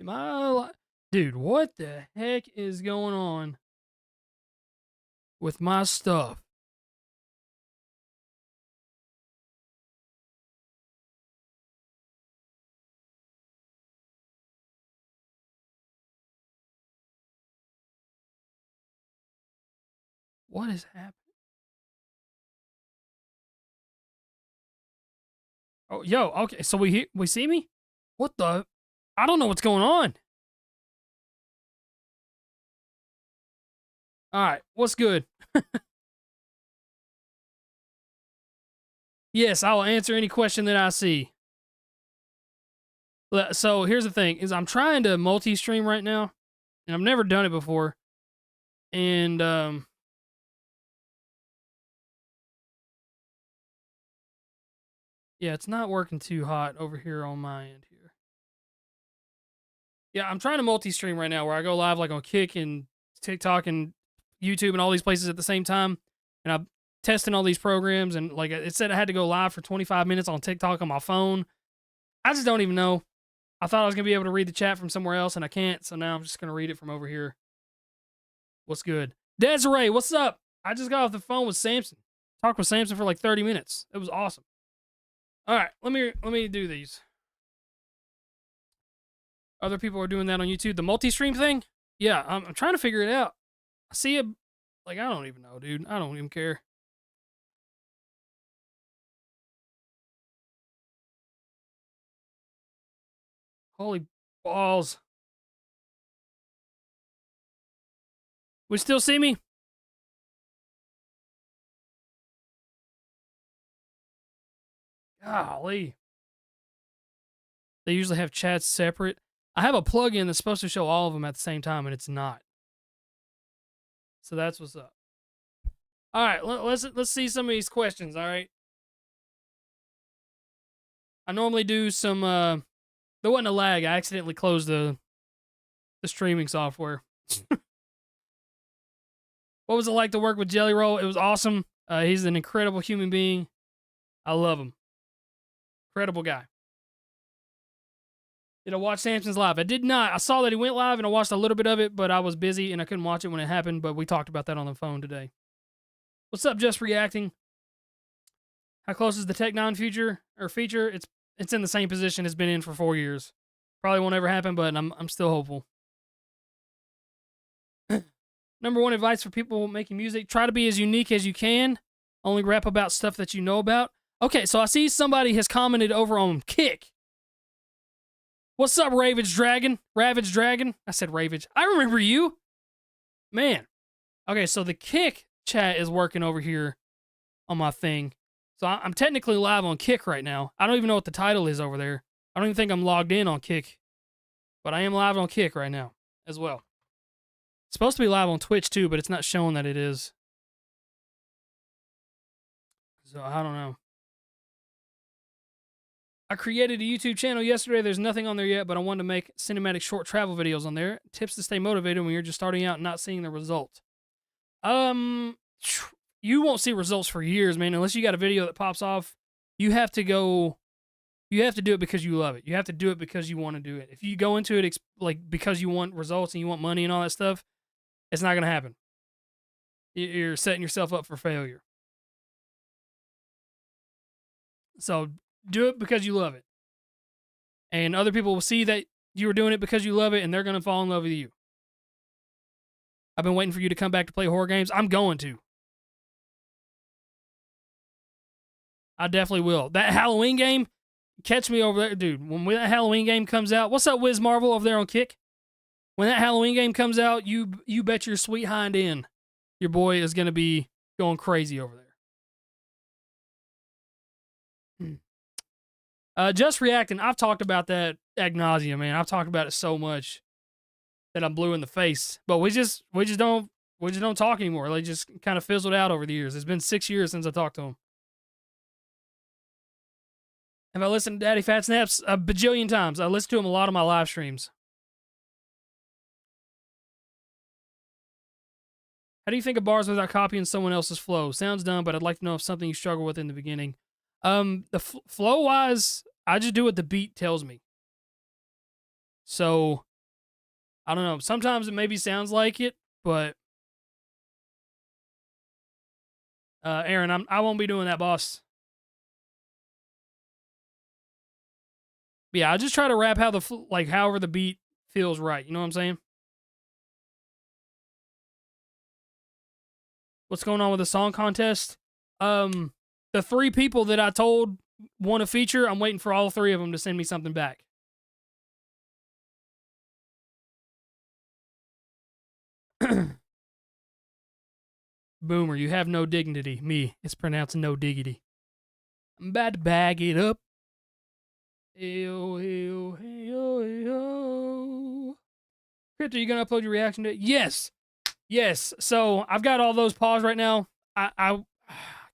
Am I dude, what the heck is going on with my stuff? What is happening? Oh, yo, okay, so we see me? What the? I don't know what's going on. All right, what's good? Yes, I will answer any question that I see. So here's the thing: is I'm trying to multi-stream right now, and I've never done it before, and yeah, it's not working too hot over here on my end here. Yeah, I'm trying to multi-stream right now, where I go live like on Kick and TikTok and YouTube and all these places at the same time, and I'm testing all these programs, and like it said, I had to go live for 25 minutes on TikTok on my phone. I just don't even know. I thought I was gonna be able to read the chat from somewhere else, and I can't. So now I'm just gonna read it from over here. What's good, Desiree? What's up? I just got off the phone with Samson. Talked with Samson for like 30 minutes. It was awesome. All right, let me do these. Other people are doing that on YouTube. The multi-stream thing. Yeah, I'm trying to figure it out. I see it. Like, I don't even know, dude. I don't even care. Holy balls. Would you still see me? Golly. They usually have chats separate. I have a plugin that's supposed to show all of them at the same time, and it's not. So that's what's up. All right, let's see some of these questions. All right. I normally do some. There wasn't a lag. I accidentally closed the streaming software. What was it like to work with Jelly Roll? It was awesome. He's an incredible human being. I love him. Incredible guy. Did I watch Samson's live? I did not. I saw that he went live and I watched a little bit of it, but I was busy and I couldn't watch it when it happened. But we talked about that on the phone today. What's up, Just Reacting? How close is the Tech 9 feature? It's in the same position it's been in for 4 years. Probably won't ever happen, but I'm still hopeful. Number one advice for people making music: try to be as unique as you can. Only rap about stuff that you know about. Okay, so I see somebody has commented over on Kick. What's up, Ravage Dragon? Ravage Dragon? I said Ravage. I remember you. Man. Okay, so the Kick chat is working over here on my thing. So I'm technically live on Kick right now. I don't even know what the title is over there. I don't even think I'm logged in on Kick. But I am live on Kick right now as well. It's supposed to be live on Twitch too, but it's not showing that it is. So I don't know. I created a YouTube channel yesterday. There's nothing on there yet, but I wanted to make cinematic short travel videos on there. Tips to stay motivated when you're just starting out and not seeing the result. You won't see results for years, man, unless you got a video that pops off. You have to do it because you love it. You have to do it because you want to do it. If you go into it like because you want results and you want money and all that stuff, it's not going to happen. You're setting yourself up for failure. So do it because you love it. And other people will see that you were doing it because you love it, and they're going to fall in love with you. I've been waiting for you to come back to play horror games. I'm going to. I definitely will. That Halloween game, catch me over there. Dude, when that Halloween game comes out, what's up, Wiz Marvel over there on Kick? When that Halloween game comes out, you bet your sweet hind end your boy is going to be going crazy over there. Just Reacting. I've talked about that ad nauseum, man. I've talked about it so much that I'm blue in the face. But we just don't talk anymore. They just kind of fizzled out over the years. It's been 6 years since I talked to him. Have I listened to Daddy Fat Snaps? A bajillion times. I listen to him a lot on my live streams. How do you think of bars without copying someone else's flow? Sounds dumb, but I'd like to know if something you struggle with in the beginning. The flow wise, I just do what the beat tells me. So I don't know. Sometimes it maybe sounds like it, but Aaron, I won't be doing that, boss. But yeah, I just try to rap how like however the beat feels right. You know what I'm saying? What's going on with the song contest? Um, the 3 people that I told want a feature, I'm waiting for all 3 of them to send me something back. Boomer, you have no dignity. Me, it's pronounced no diggity. I'm about to bag it up. Ew, ew, ew, ew. Crypt, are you gonna upload your reaction to it? Yes. Yes. So I've got all those paused right now. I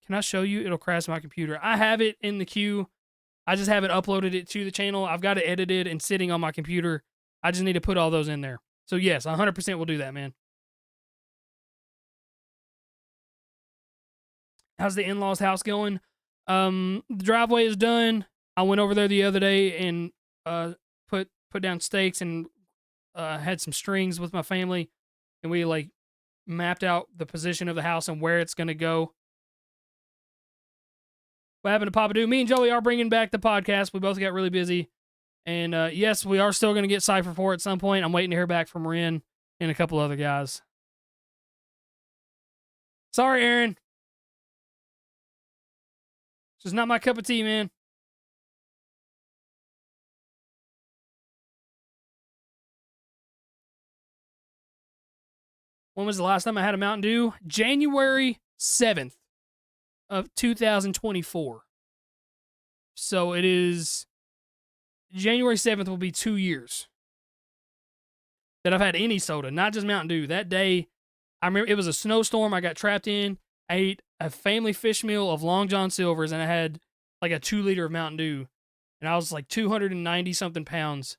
can I show you? It'll crash my computer. I have it in the queue. I just haven't uploaded it to the channel. I've got it edited and sitting on my computer. I just need to put all those in there. So yes, 100% will do that, man. How's the in-laws house going? The driveway is done. I went over there the other day and put down stakes and had some strings with my family, and we like mapped out the position of the house and where it's gonna go. What happened to Papa Do? Me and Joey are bringing back the podcast. We both got really busy, and yes, we are still gonna get Cypher 4 at some point. I'm waiting to hear back from Ren and a couple other guys. Sorry, Aaron. It's just not my cup of tea, man. When was the last time I had a Mountain Dew? January 7th of 2024. So it is January 7th will be 2 years that I've had any soda, not just Mountain Dew. That day, I remember it was a snowstorm. I got trapped in. I ate a family fish meal of Long John Silver's, and I had like a 2 liter of Mountain Dew. And I was like 290 something pounds.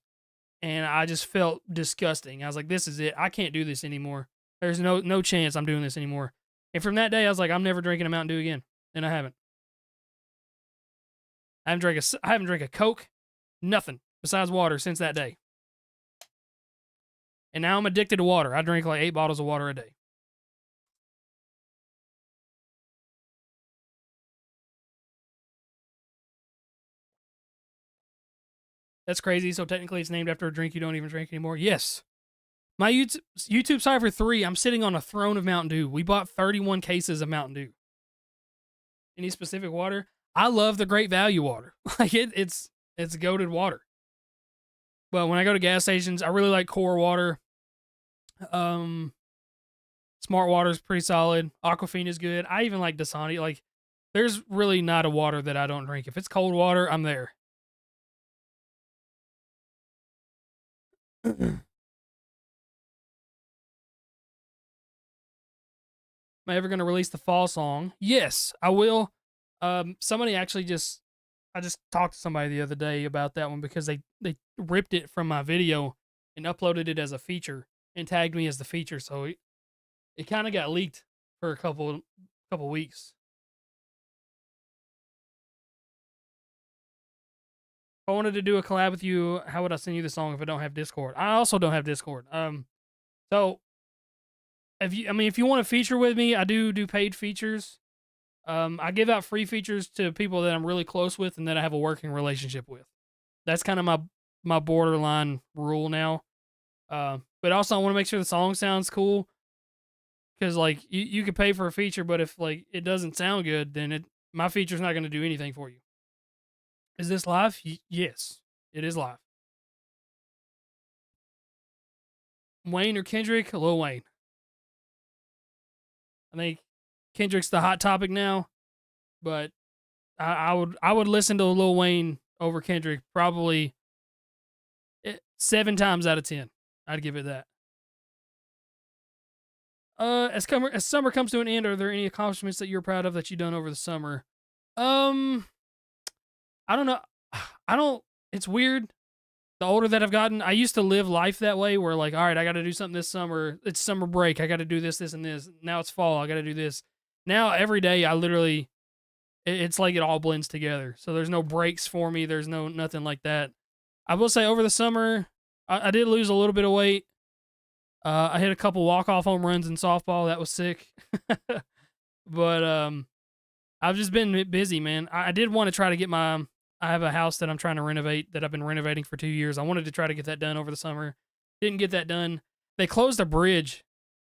And I just felt disgusting. I was like, this is it. I can't do this anymore. There's no chance I'm doing this anymore. And from that day, I was like, I'm never drinking a Mountain Dew again. And I haven't. I haven't drank a Coke, nothing besides water since that day. And now I'm addicted to water. I drink like 8 bottles of water a day. That's crazy. So technically, it's named after a drink you don't even drink anymore. Yes. My YouTube Cypher 3, I'm sitting on a throne of Mountain Dew. We bought 31 cases of Mountain Dew. Any specific water? I love the Great Value water. Like it's goated water. But when I go to gas stations, I really like Core water. Smart water is pretty solid. Aquafina is good. I even like Dasani. Like, there's really not a water that I don't drink. If it's cold water, I'm there. Am I ever going to release the fall song? Yes, I will. Somebody actually I just talked to somebody the other day about that one because they ripped it from my video and uploaded it as a feature and tagged me as the feature. So it kind of got leaked for a couple weeks. If I wanted to do a collab with you, how would I send you the song if I don't have Discord? I also don't have Discord. So if you want to feature with me, I do paid features. I give out free features to people that I'm really close with and that I have a working relationship with. That's kind of my borderline rule now. But also I want to make sure the song sounds cool. Cause like you could pay for a feature, but if like it doesn't sound good, then my feature's not going to do anything for you. Is this live? Yes, it is live. Wayne or Kendrick? Lil Wayne. I think Kendrick's the hot topic now, but I would listen to Lil Wayne over Kendrick probably 7 times out of 10. I'd give it that. As summer comes to an end, are there any accomplishments that you're proud of that you've done over the summer? I don't know. It's weird. The older that I've gotten, I used to live life that way where like, all right, I got to do something this summer. It's summer break. I got to do this, and this. Now it's fall. I got to do this. Now every day I literally, it's like it all blends together. So there's no breaks for me. There's nothing like that. I will say over the summer, I did lose a little bit of weight. I hit a couple walk-off home runs in softball. That was sick. But I've just been busy, man. I did want to try to get my. I have a house that I'm trying to renovate that I've been renovating for 2 years. I wanted to try to get that done over the summer. Didn't get that done. They closed a bridge.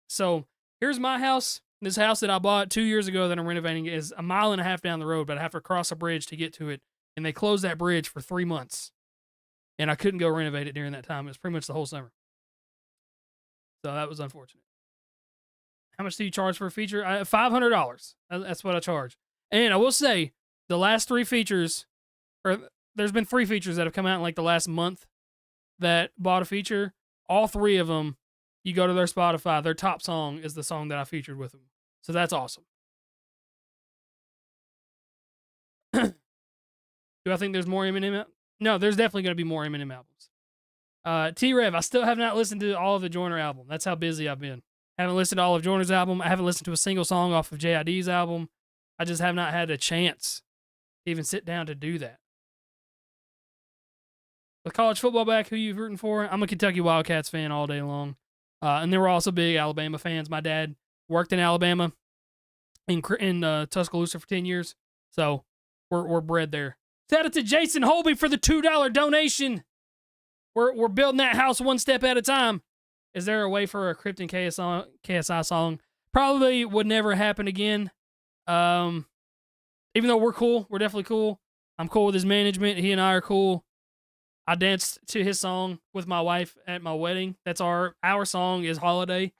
So here's my house. This house that I bought 2 years ago that I'm renovating is a mile and a half down the road, but I have to cross a bridge to get to it. And they closed that bridge for 3 months. And I couldn't go renovate it during that time. It was pretty much the whole summer. So that was unfortunate. How much do you charge for a feature? $500. That's what I charge. And I will say, the last 3 features, or there's been 3 features that have come out in like the last month that bought a feature. All 3 of them, you go to their Spotify, their top song is the song that I featured with them. So that's awesome. Do I think there's more Eminem? No, there's definitely going to be more Eminem albums. T-Rev, I still have not listened to all of the Joyner album. That's how busy I've been. Haven't listened to all of Joyner's album. I haven't listened to a single song off of JID's album. I just have not had a chance to even sit down to do that. With college football back, who you rooting for? I'm a Kentucky Wildcats fan all day long. And they were also big Alabama fans. My dad worked in Alabama in Tuscaloosa for 10 years. So we're bred there. Shout out to Jason Holby for the $2 donation. We're building that house one step at a time. Is there a way for a Crypt and KSI song? Probably would never happen again. Even though we're cool, we're definitely cool. I'm cool with his management. He and I are cool. I danced to his song with my wife at my wedding. That's our song is Holiday.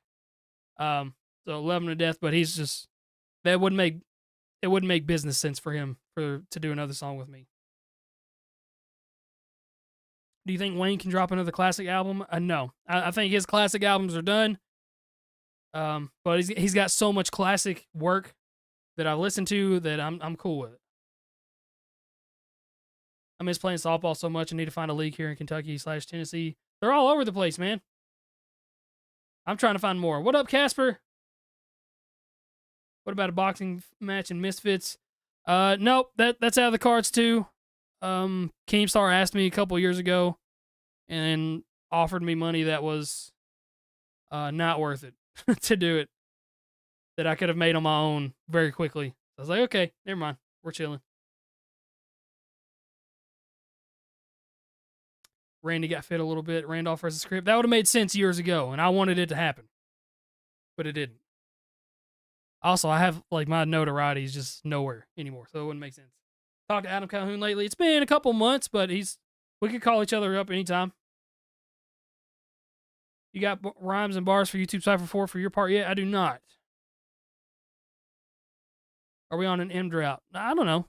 So love him to death, but he's just it wouldn't make business sense for him to do another song with me. Do you think Wayne can drop another classic album? No. I think his classic albums are done. But he's got so much classic work that I've listened to that I'm cool with it. I miss playing softball so much. I need to find a league here in Kentucky/Tennessee. They're all over the place, man. I'm trying to find more. What up, Casper? What about a boxing match in Misfits? Nope. That's out of the cards too. Keemstar asked me a couple years ago and offered me money that was not worth it to do it. That I could have made on my own very quickly. I was like, okay, never mind. We're chilling. Randy got fit a little bit. Randolph versus Crypt. That would have made sense years ago, and I wanted it to happen. But it didn't. Also, I have, like, my notoriety is just nowhere anymore, so it wouldn't make sense. Talked to Adam Calhoun lately. It's been a couple months, but we could call each other up anytime. You got rhymes and bars for YouTube Cypher 4 for your part yet? I do not. Are we on an M drought? I don't know.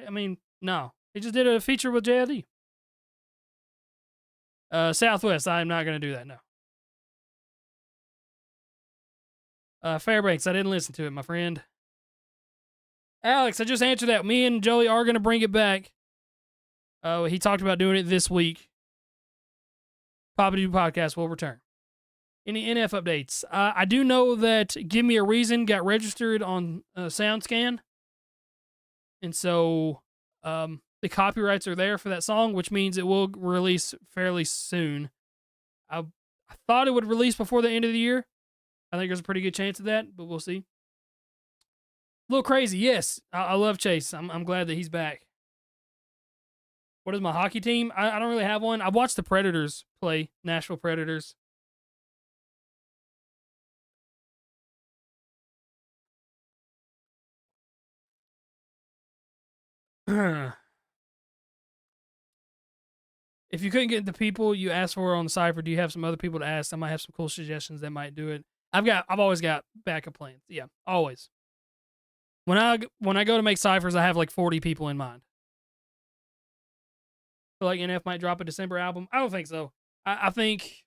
I mean, no. He just did a feature with JLD. Southwest, I am not going to do that, no. Fairbanks, I didn't listen to it, my friend. Alex, I just answered that. Me and Joey are going to bring it back. He talked about doing it this week. Papa Do Podcast will return. Any NF updates? I do know that Give Me a Reason got registered on SoundScan. And so the copyrights are there for that song, which means it will release fairly soon. I thought it would release before the end of the year. I think there's a pretty good chance of that, but we'll see. A little crazy, yes. I love Chase. I'm glad that he's back. What is my hockey team? I don't really have one. I watched the Predators play, Nashville Predators. If you couldn't get the people you asked for on the Cypher, do you have some other people to ask? I might have some cool suggestions that might do it. I've always got backup plans. Yeah, always. When I go to make ciphers, I have like 40 people in mind. Feel like NF might drop a December album. I don't think so. I think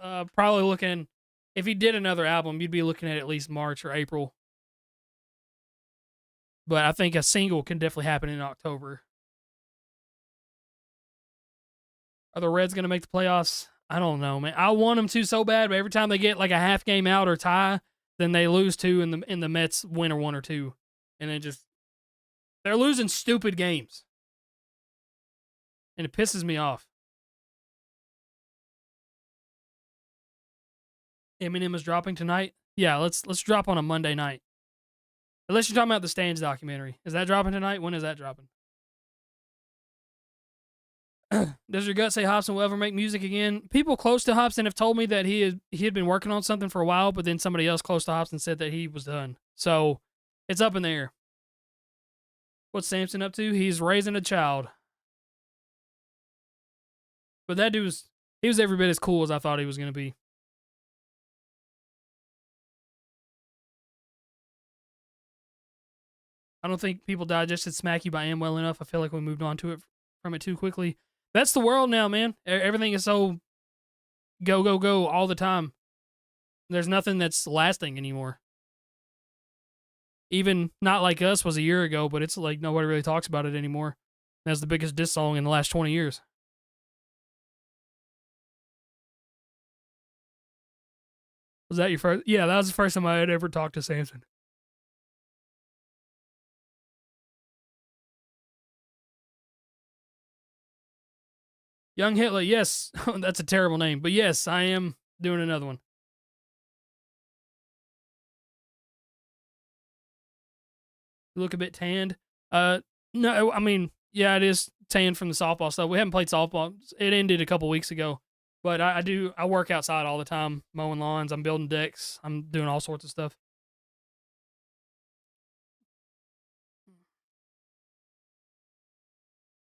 probably looking, if he did another album, you'd be looking at least March or April. But I think a single can definitely happen in October. Are the Reds going to make the playoffs? I don't know, man. I want them to so bad, but every time they get like a half game out or tie, then they lose 2 and the Mets win or 1 or 2. And then they're losing stupid games. And it pisses me off. Eminem is dropping tonight. Yeah, let's drop on a Monday night. Unless you're talking about the Stands documentary. Is that dropping tonight? When is that dropping? Does your gut say Hobson will ever make music again? People close to Hobson have told me that he had been working on something for a while, but then somebody else close to Hobson said that he was done. So it's up in the air. What's Samson up to? He's raising a child. But that dude he was every bit as cool as I thought he was going to be. I don't think people digested Smack You by Am well enough. I feel like we moved on to it from it too quickly. That's the world now, man. Everything is so go, go, go all the time. There's nothing that's lasting anymore. Even Not Like Us was a year ago, but it's like nobody really talks about it anymore. That's the biggest diss song in the last 20 years. Was that your first? Yeah, that was the first time I had ever talked to Samson. Young Hitler, yes. That's a terrible name. But yes, I am doing another one. You look a bit tanned. No, I mean, yeah, it is tanned from the softball stuff. We haven't played softball. It ended a couple weeks ago. But I work outside all the time, mowing lawns. I'm building decks. I'm doing all sorts of stuff.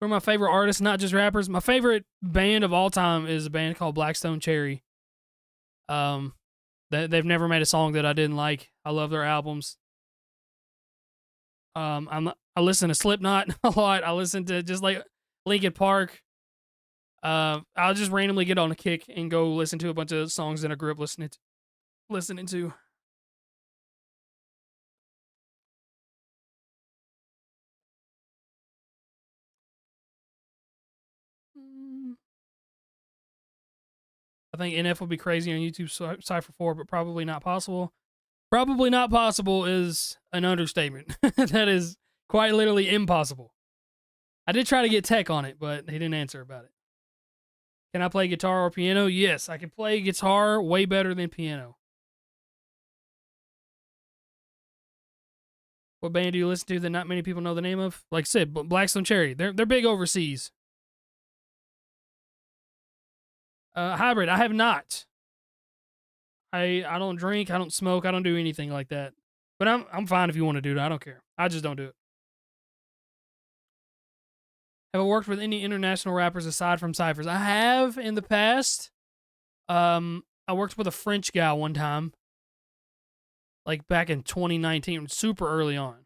Who are my favorite artists, not just rappers? My favorite band of all time is a band called Blackstone Cherry. They've never made a song that I didn't like. I love their albums. I listen to Slipknot a lot. I listen to just like Linkin Park. I'll just randomly get on a kick and go listen to a bunch of songs that I grew up listening to. I think NF would be crazy on YouTube Cypher 4, but probably not possible. Probably not possible is an understatement. That is quite literally impossible. I did try to get Tech on it, but he didn't answer about it. Can I play guitar or piano? Yes, I can play guitar way better than piano. What band do you listen to that not many people know the name of? Like I said, Blackstone Cherry. They're big overseas. Hybrid, I have not. I don't drink, I don't smoke, I don't do anything like that. But I'm fine if you want to do it. I don't care. I just don't do it. Have I worked with any international rappers aside from Cyphers? I have in the past. I worked with a French guy one time. Like back in 2019, super early on.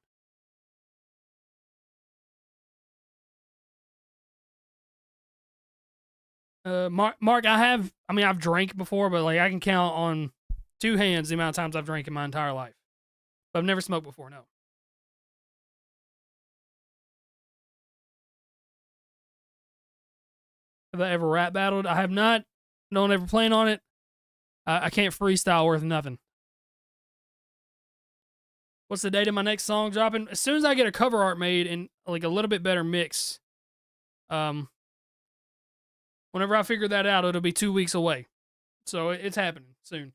Mark, I've drank before, but like I can count on two hands the amount of times I've drank in my entire life. But I've never smoked before, no. Have I ever rap battled? I have not. Don't ever plan on it. I can't freestyle worth nothing. What's the date of my next song dropping? As soon as I get a cover art made and like a little bit better mix, whenever I figure that out, it'll be 2 weeks away. So it's happening soon.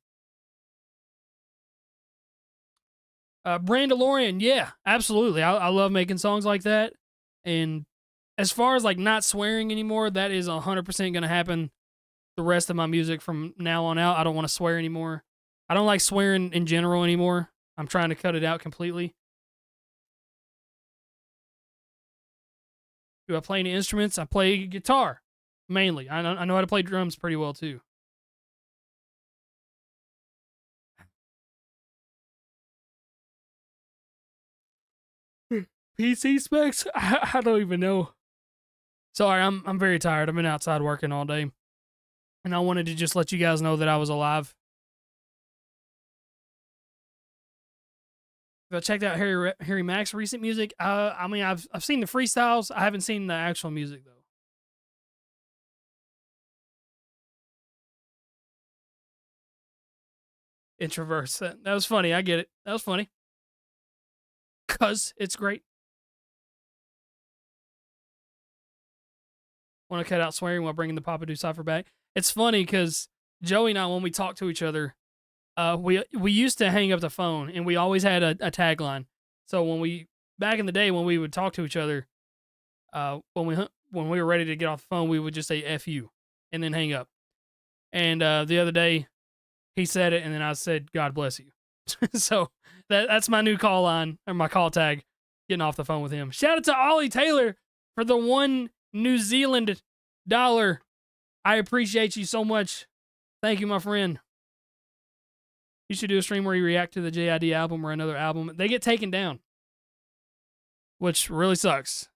Brandalorian, yeah, absolutely. I love making songs like that. And as far as like not swearing anymore, that is 100% going to happen the rest of my music from now on out. I don't want to swear anymore. I don't like swearing in general anymore. I'm trying to cut it out completely. Do I play any instruments? I play guitar, mainly. I know how to play drums pretty well, too. PC specs? I don't even know. Sorry, I'm very tired. I've been outside working all day. And I wanted to just let you guys know that I was alive. Have I checked out Harry Mack's recent music? I've seen the freestyles. I haven't seen the actual music though. Introverts. That was funny. I get it. That was funny. Cause it's great. Want to cut out swearing while bringing the Papa Do Cypher back? It's funny because Joey and I, when we talk to each other, We used to hang up the phone, and we always had a tagline. So back in the day when we would talk to each other, when we were ready to get off the phone, we would just say "f you" and then hang up. And the other day, he said it, and then I said "God bless you." So that's my new call line, or my call tag, getting off the phone with him. Shout out to Ollie Taylor for the $1 New Zealand dollar. I appreciate you so much. Thank you, my friend. You should do a stream where you react to the JID album or another album. They get taken down, which really sucks.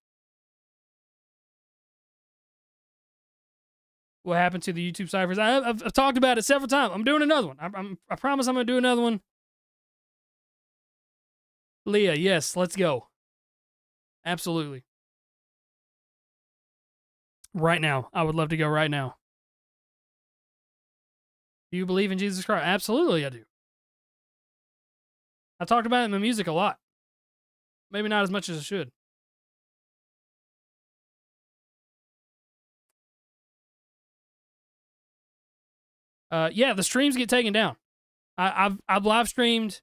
What happened to the YouTube ciphers? I've talked about it several times. I'm doing another one. I promise I'm going to do another one. Leah, yes, let's go. Absolutely. Right now. I would love to go right now. Do you believe in Jesus Christ? Absolutely, I do. I talked about it in my music a lot. Maybe not as much as I should. Yeah, the streams get taken down. I've live streamed.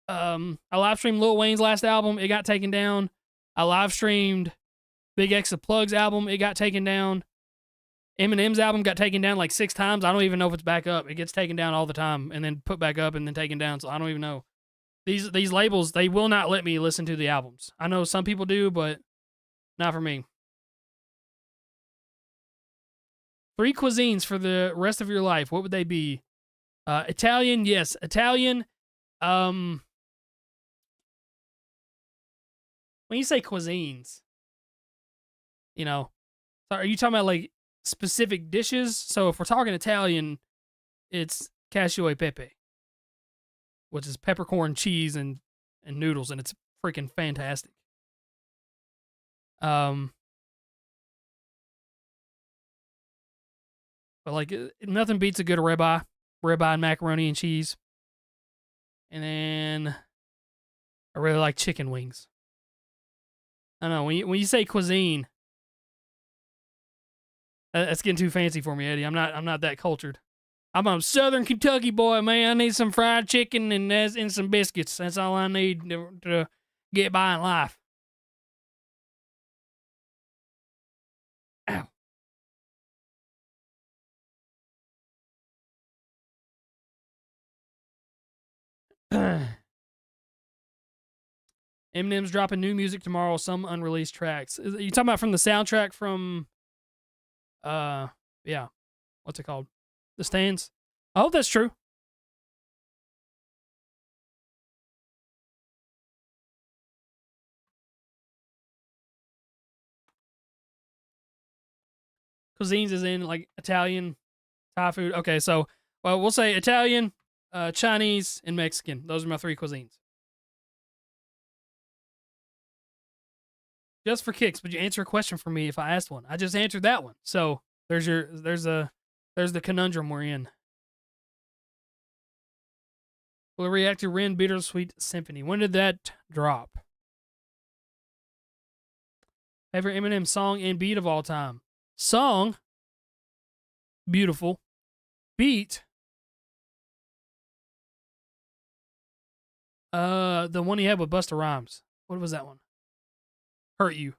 I live streamed Lil Wayne's last album. It got taken down. I live streamed Big X the Plug's album. It got taken down. Eminem's album got taken down like 6 times. I don't even know if it's back up. It gets taken down all the time and then put back up and then taken down. So I don't even know. These labels, they will not let me listen to the albums. I know some people do, but not for me. 3 cuisines for the rest of your life. What would they be? Italian, yes. Italian. When you say cuisines, you know, are you talking about like specific dishes? So if we're talking Italian, it's cashew e pepe, which is peppercorn, cheese, and noodles, and it's freaking fantastic. But like nothing beats a good ribeye and macaroni and cheese. And then I really like chicken wings. I don't know, when you say cuisine, that's getting too fancy for me, Eddie. I'm not that cultured. I'm a Southern Kentucky boy, man. I need some fried chicken and some biscuits. That's all I need to get by in life. Ow. Eminem's dropping new music tomorrow. Some unreleased tracks. Are you talking about from the soundtrack from? Yeah. What's it called? The Stands. I hope that's true. Cuisines is in like Italian, Thai food. Okay, so well, we'll say Italian, Chinese, and Mexican. Those are my 3 cuisines. Just for kicks, would you answer a question for me if I asked one? I just answered that one. So there's the conundrum we're in. Will react to Ren Bittersweet Symphony. When did that drop? Favorite Eminem song and beat of all time. Song, beautiful. Beat, the one he had with Busta Rhymes. What was that one? Hurt You.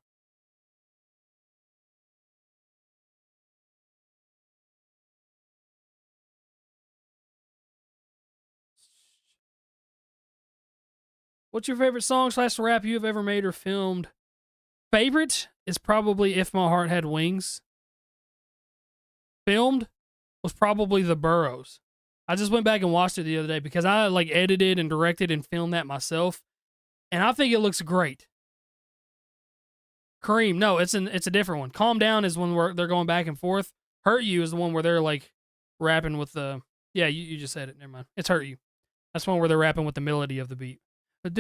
What's your favorite song / rap you have ever made or filmed? Favorite is probably If My Heart Had Wings. Filmed was probably The Burrows. I just went back and watched it the other day because I like edited and directed and filmed that myself, and I think it looks great. Kareem, no, it's a different one. Calm Down is one where they're going back and forth. Hurt You is the one where they're like rapping with the you just said it. Never mind. It's Hurt You. That's one where they're rapping with the melody of the beat. That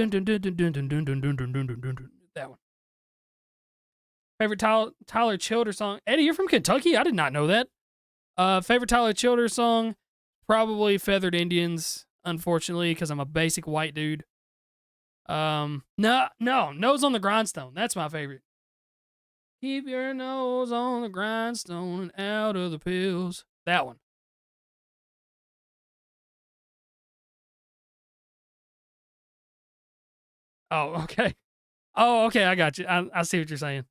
one. Favorite Tyler Childers song? Eddie, you're from Kentucky? I did not know that. Favorite Tyler Childers song? Probably Feathered Indians, unfortunately, because I'm a basic white dude. No, Nose on the Grindstone. That's my favorite. Keep your nose on the grindstone and out of the pills. That one. Oh, okay. Oh, okay. I got you. I see what you're saying.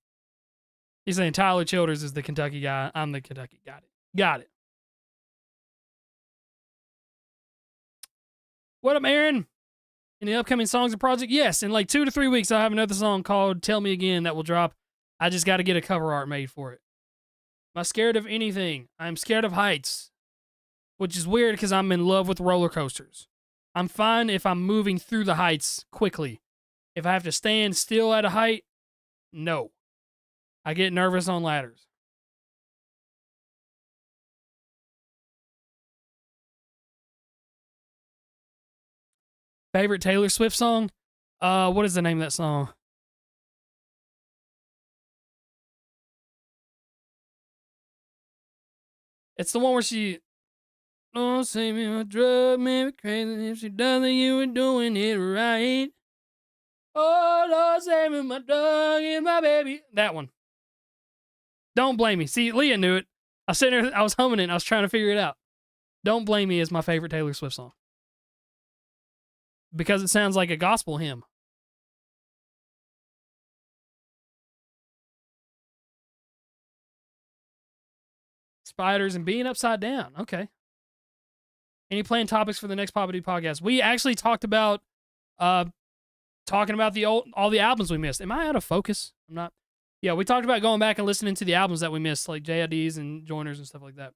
You're saying Tyler Childers is the Kentucky guy. I'm the Kentucky. Got it. Got it. What up, Aaron? In the upcoming songs and project? Yes, in like 2 to 3 weeks, I'll have another song called Tell Me Again that will drop. I just got to get a cover art made for it. Am I scared of anything? I'm scared of heights, which is weird because I'm in love with roller coasters. I'm fine if I'm moving through the heights quickly. If I have to stand still at a height, no. I get nervous on ladders. Favorite Taylor Swift song? What is the name of that song? It's the one where she, don't say me my drug, man, crazy if she doesn't, you were doing it right. Oh, Lord, save me my dog and my baby. That one. Don't blame me. See, Leah knew it. I was sitting there, I was humming it, and I was trying to figure it out. Don't Blame Me is my favorite Taylor Swift song. Because it sounds like a gospel hymn. Spiders and being upside down. Okay. Any planned topics for the next Papa D podcast? We actually talked about talking about all the albums we missed. Am I out of focus? I'm not. Yeah, we talked about going back and listening to the albums that we missed, like JIDs and Joiners and stuff like that.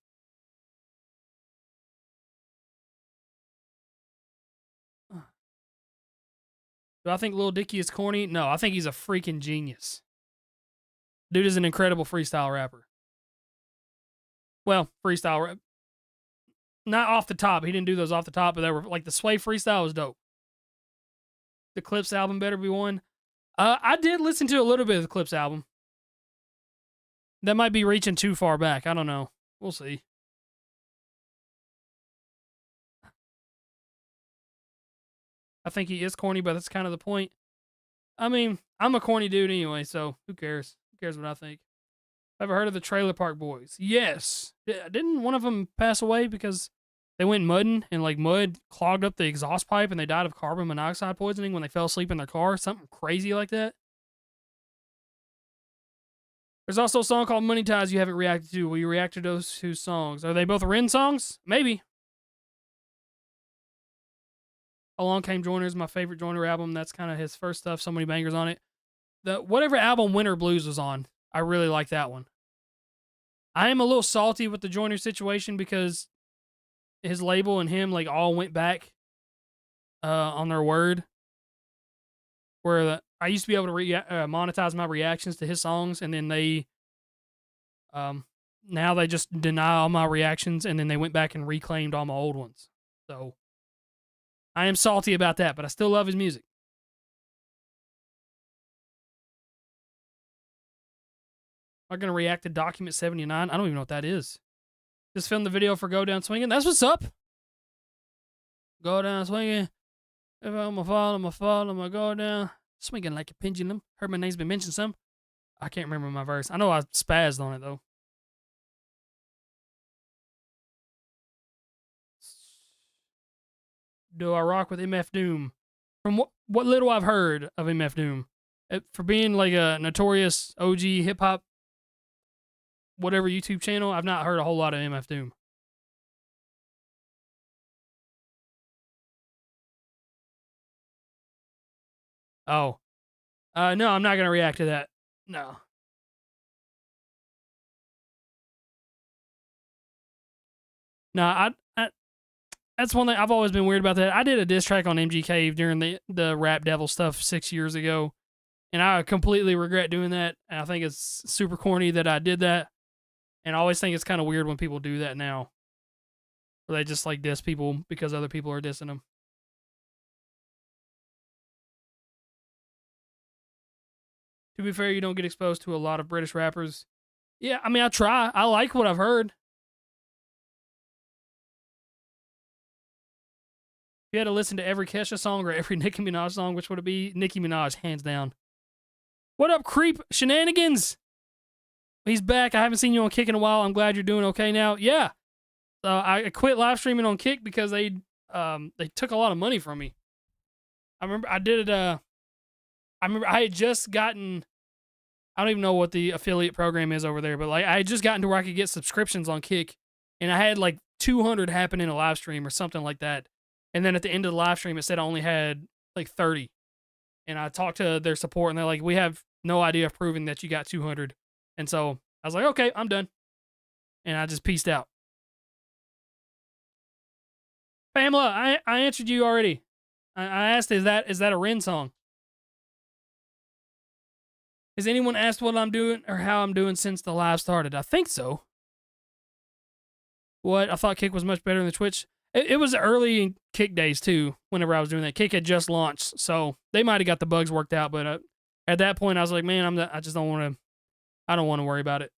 Do I think Lil Dicky is corny? No, I think he's a freaking genius. Dude is an incredible freestyle rapper. Well, freestyle rap. Not off the top. He didn't do those off the top, but they were like the Sway freestyle was dope. The Clips album better be one. I did listen to a little bit of the Clips album. That might be reaching too far back. I don't know. We'll see. I think he is corny, but that's kind of the point. I mean, I'm a corny dude anyway, so who cares? Who cares what I think? Ever heard of the Trailer Park Boys? Yes. Didn't one of them pass away because they went mudding and like mud clogged up the exhaust pipe and they died of carbon monoxide poisoning when they fell asleep in their car? Something crazy like that. There's also a song called Money Ties you haven't reacted to. Will you react to those two songs? Are they both Ren songs? Maybe. Along Came Joiners, my favorite Joiner album. That's kind of his first stuff. So many bangers on it. Whatever album Winter Blues was on, I really like that one. I am a little salty with the Joiner situation because his label and him like all went back on their word. Where I used to be able to monetize my reactions to his songs, and then they now they just deny all my reactions, and then they went back and reclaimed all my old ones. So I am salty about that, but I still love his music. Am I going to react to Document 79? I don't even know what that is. Just filmed the video for Go Down Swinging. That's what's up. Go down swinging. If I'm a fall, I'm a go down. Swinging like a pendulum. Heard my name's been mentioned some. I can't remember my verse. I know I spazzed on it, though. Do I rock with MF Doom? From what little I've heard of MF Doom, for being like a notorious OG hip hop, whatever YouTube channel, I've not heard a whole lot of MF Doom. Oh, no, I'm not gonna react to that. No. No, that's one thing I've always been weird about that. I did a diss track on MGK during the Rap Devil stuff 6 years ago, and I completely regret doing that. And I think it's super corny that I did that, and I always think it's kind of weird when people do that now, where they just like diss people because other people are dissing them. To be fair, you don't get exposed to a lot of British rappers. Yeah, I mean, I try. I like what I've heard. If you had to listen to every Kesha song or every Nicki Minaj song, which would it be? Nicki Minaj, hands down. What up, Creep Shenanigans? He's back. I haven't seen you on Kick in a while. I'm glad you're doing okay now. Yeah. I quit live streaming on Kick because they took a lot of money from me. I remember I did it I remember I had just gotten, I don't even know what the affiliate program is over there, but like I had just gotten to where I could get subscriptions on Kick, and I had like 200 happen in a live stream or something like that. And then at the end of the live stream, it said I only had like 30. And I talked to their support, and they're like, "We have no idea of proving that you got 200." And so I was like, "Okay, I'm done," and I just peaced out. Pamela, I answered you already. I asked, "Is that a Ren song?" Has anyone asked what I'm doing or how I'm doing since the live started? I think so. What? I thought Kick was much better than Twitch. It was early Kick days too. Whenever I was doing that, Kick had just launched, so they might have got the bugs worked out. But at that point, I was like, man, I just don't want to. I don't want to worry about it.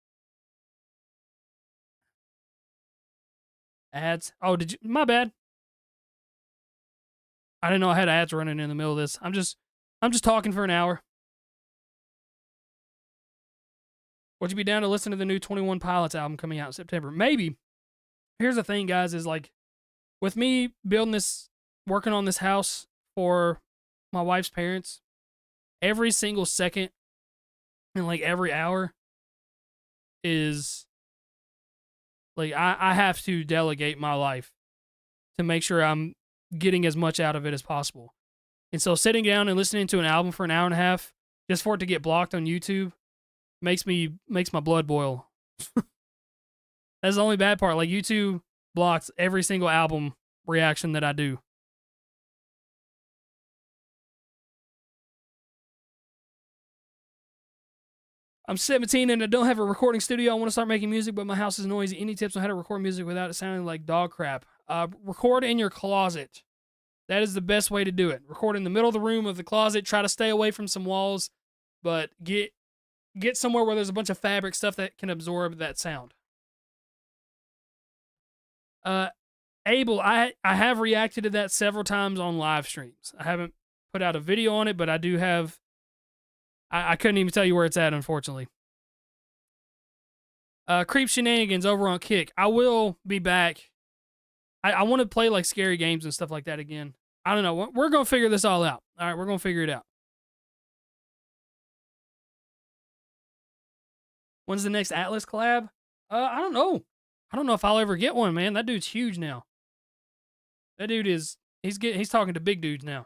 Ads. Oh, did you? My bad. I didn't know I had ads running in the middle of this. I'm just talking for an hour. Would you be down to listen to the new 21 Pilots album coming out in September? Maybe. Here's the thing, guys, is like with me working on this house for my wife's parents, every single second and like every hour is like I have to delegate my life to make sure I'm getting as much out of it as possible. And so sitting down and listening to an album for an hour and a half just for it to get blocked on YouTube makes my blood boil. That's the only bad part. Like YouTube blocks every single album reaction that I do. I'm 17 and I don't have a recording studio. I want to start making music, but my house is noisy. Any tips on how to record music without it sounding like dog crap? Record in your closet. That is the best way to do it. Record in the middle of the room of the closet. Try to stay away from some walls, but get somewhere where there's a bunch of fabric stuff that can absorb that sound. Abel, I have reacted to that several times on live streams. I haven't put out a video on it, but I do have. I couldn't even tell you where it's at, unfortunately. Creep Shenanigans over on Kick. I will be back. I want to play like scary games and stuff like that again. I don't know. We're going to figure this all out. All right, we're going to figure it out. When's the next Atlas collab? I don't know. I don't know if I'll ever get one, man. That dude's huge now. That dude is he's talking to big dudes now.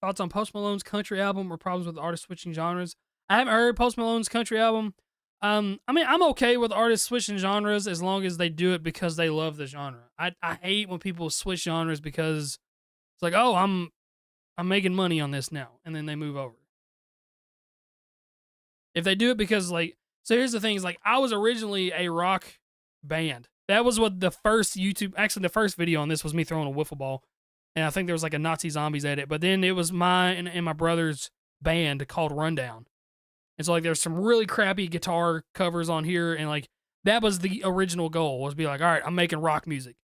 Thoughts on Post Malone's country album or problems with artists switching genres? I haven't heard Post Malone's country album. I mean, I'm okay with artists switching genres as long as they do it because they love the genre. I hate when people switch genres because it's like, oh, I'm making money on this now, and then they move over. If they do it because like, so here's the thing: is like I was originally a rock band. That was what the first the first video on this was me throwing a wiffle ball. And I think there was like a Nazi Zombies edit, but then it was mine and my brother's band called Rundown. And so like there's some really crappy guitar covers on here, and like that was the original goal, was be like, all right, I'm making rock music.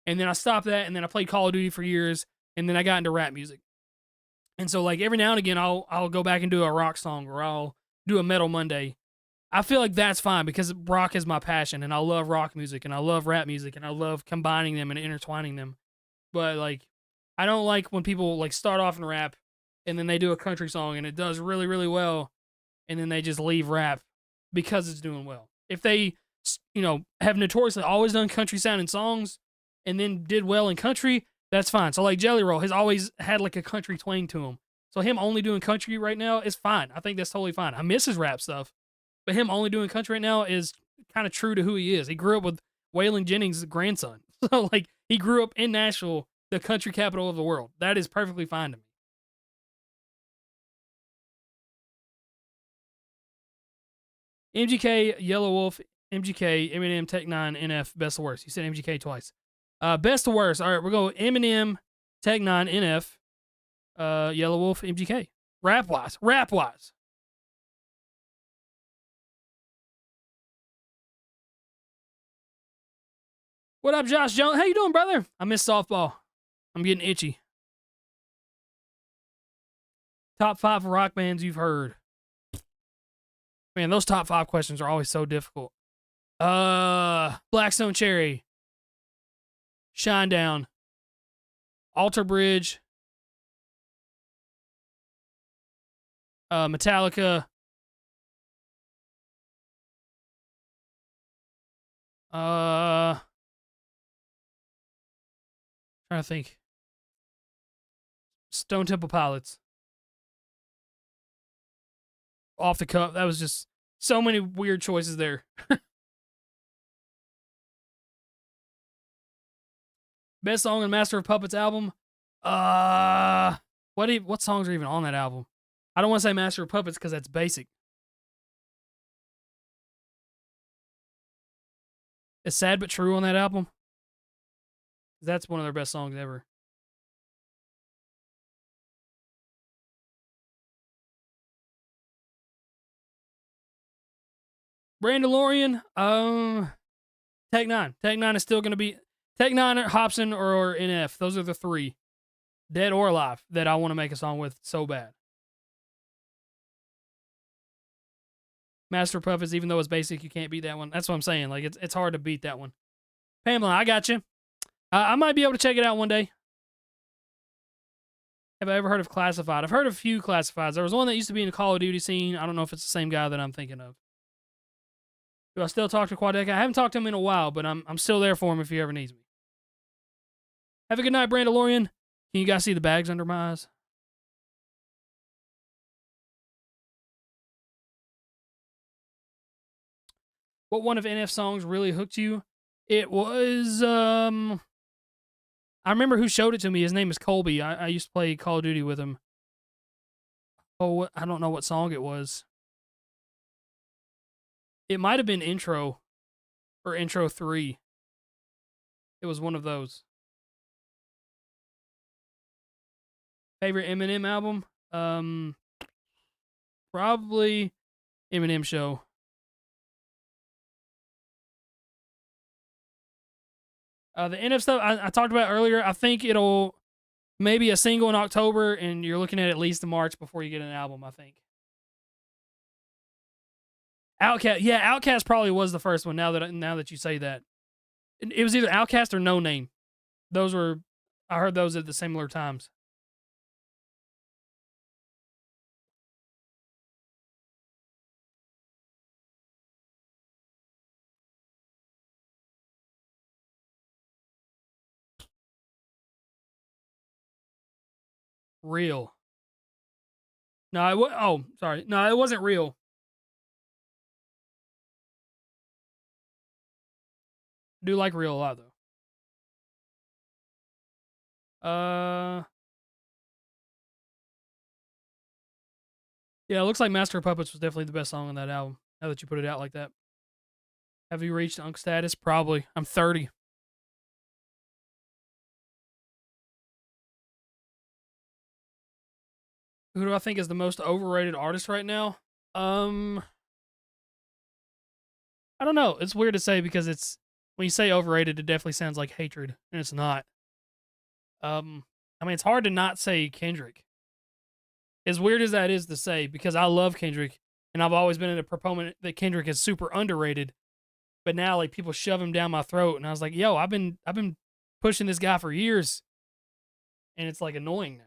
And then I stopped that, and then I played Call of Duty for years, and then I got into rap music. And so like every now and again I'll go back and do a rock song, or I'll do a Metal Monday. I feel like that's fine because rock is my passion, and I love rock music, and I love rap music, and I love combining them and intertwining them. But like I don't like when people like start off in rap and then they do a country song and it does really, really well, and then they just leave rap because it's doing well. If they, have notoriously always done country sounding songs and then did well in country, that's fine. So like Jelly Roll has always had like a country twang to him. So him only doing country right now is fine. I think that's totally fine. I miss his rap stuff, but him only doing country right now is kind of true to who he is. He grew up with Waylon Jennings' grandson. So like he grew up in Nashville, the country capital of the world. That is perfectly fine to me. MGK, Yellow Wolf, MGK, Eminem, Tech 9, NF, best of worst. You said MGK twice. Best of worst. All right, we're going Eminem, Tech 9, NF, Yellow Wolf, MGK. Rap wise. What up, Josh Jones? How you doing, brother? I missed softball. I'm getting itchy. Top 5 rock bands you've heard. Man, those top 5 questions are always so difficult. Blackstone Cherry, Shinedown, Alter Bridge, Metallica, trying to think. Stone Temple Pilots. Off the cuff. That was just so many weird choices there. Best song on Master of Puppets album. What songs are even on that album? I don't want to say Master of Puppets because that's basic. It's Sad But True on that album. That's one of their best songs ever. Brandalorian, Tech Nine. Tech Nine is still going to be Tech Nine, Hobson, or NF. Those are the three, dead or alive, that I want to make a song with so bad. Master of Puppets, even though it's basic, you can't beat that one. That's what I'm saying. Like it's hard to beat that one. Pamela, I got you. I might be able to check it out one day. Have I ever heard of Classified? I've heard of a few Classifieds. There was one that used to be in the Call of Duty scene. I don't know if it's the same guy that I'm thinking of. Do I still talk to Quadeca? I haven't talked to him in a while, but I'm still there for him if he ever needs me. Have a good night, Brandalorian. Can you guys see the bags under my eyes? What one of NF songs really hooked you? It was I remember who showed it to me. His name is Colby. I used to play Call of Duty with him. Oh, I don't know what song it was. It might have been Intro or Intro 3. It was one of those. Favorite Eminem album? Probably Eminem Show. The NF stuff I talked about earlier, I think it'll maybe a single in October, and you're looking at least March before you get an album, I think. Outcast, yeah, Outcast probably was the first one. Now that you say that, it was either Outcast or No Name. Those were, I heard those at the similar times. Real. No, oh, sorry. No, it wasn't Real. I do like Real a lot though. Yeah, it looks like Master of Puppets was definitely the best song on that album. Now that you put it out like that. Have you reached Unk status? Probably. I'm 30. Who do I think is the most overrated artist right now? I don't know. It's weird to say because it's when you say overrated, it definitely sounds like hatred, and it's not. I mean, it's hard to not say Kendrick. As weird as that is to say, because I love Kendrick, and I've always been a proponent that Kendrick is super underrated. But now, like, people shove him down my throat, and I was like, "Yo, I've been pushing this guy for years," and it's like annoying now.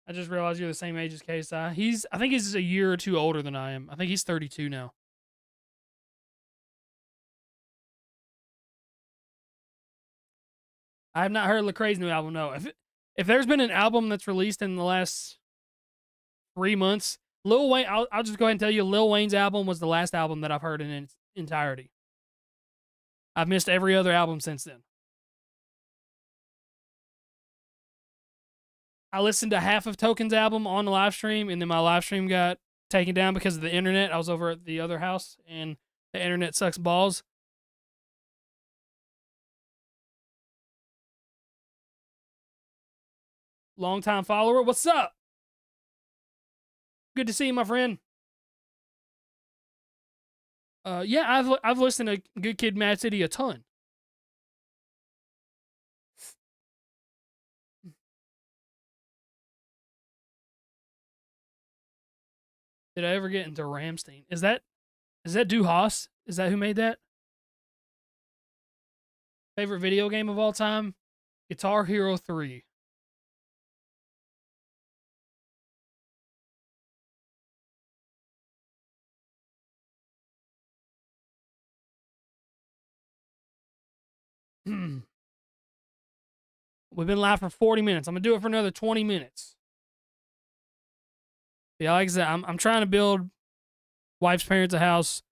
I just realized you're the same age as KSI. I think he's a year or two older than I am. I think he's 32 now. I have not heard Lecrae's new album. No, if there's been an album that's released in the last 3 months, Lil Wayne. I'll just go ahead and tell you, Lil Wayne's album was the last album that I've heard in its entirety. I've missed every other album since then. I listened to half of Token's album on the live stream, and then my live stream got taken down because of the internet. I was over at the other house, and the internet sucks balls. Longtime follower, what's up? Good to see you, my friend. Yeah, I've listened to Good Kid, Mad City a ton. did I ever get into Ramstein? Is that Du Haas? Is that who made that? Favorite video game of all time? Guitar Hero 3. We've been live for 40 minutes. I'm gonna do it for another 20 minutes. Yeah, like I said, I'm trying to build wife's parents a house,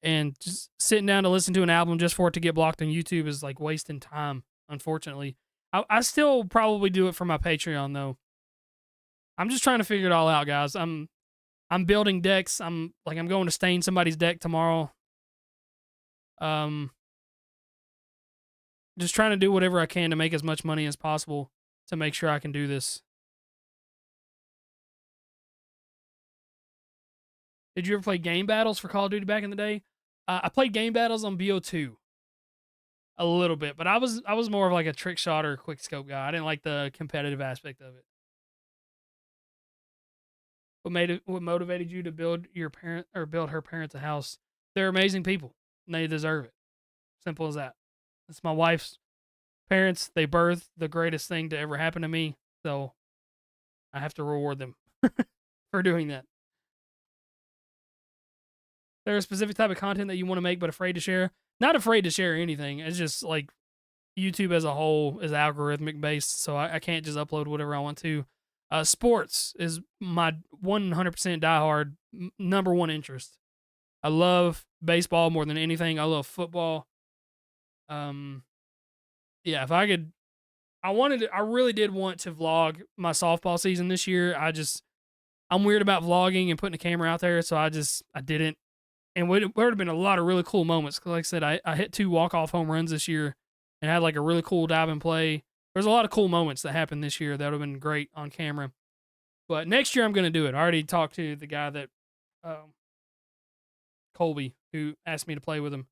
and just sitting down to listen to an album just for it to get blocked on YouTube is like wasting time. Unfortunately, I still probably do it for my Patreon though. I'm just trying to figure it all out, guys. I'm building decks. I'm going to stain somebody's deck tomorrow. Um, just trying to do whatever I can to make as much money as possible to make sure I can do this. Did you ever play game battles for Call of Duty back in the day? I played game battles on BO2 a little bit, but I was more of like a trick shot or quick scope guy. I didn't like the competitive aspect of it. What motivated you to build your parent or build her parents a house? They're amazing people, and they deserve it. Simple as that. It's my wife's parents. They birthed the greatest thing to ever happen to me, so I have to reward them for doing that. There's a specific type of content that you want to make but afraid to share? Not afraid to share anything. It's just like YouTube as a whole is algorithmic based, so I can't just upload whatever I want to. Sports is my 100% diehard number one interest. I love baseball more than anything. I love football. Yeah, if I could, I really did want to vlog my softball season this year. I'm weird about vlogging and putting a camera out there, so I didn't. And there would have been a lot of really cool moments. Cause like I said, I hit 2 walk-off home runs this year and had like a really cool dive and play. There's a lot of cool moments that happened this year that would have been great on camera. But next year I'm going to do it. I already talked to the guy that, Colby, who asked me to play with him.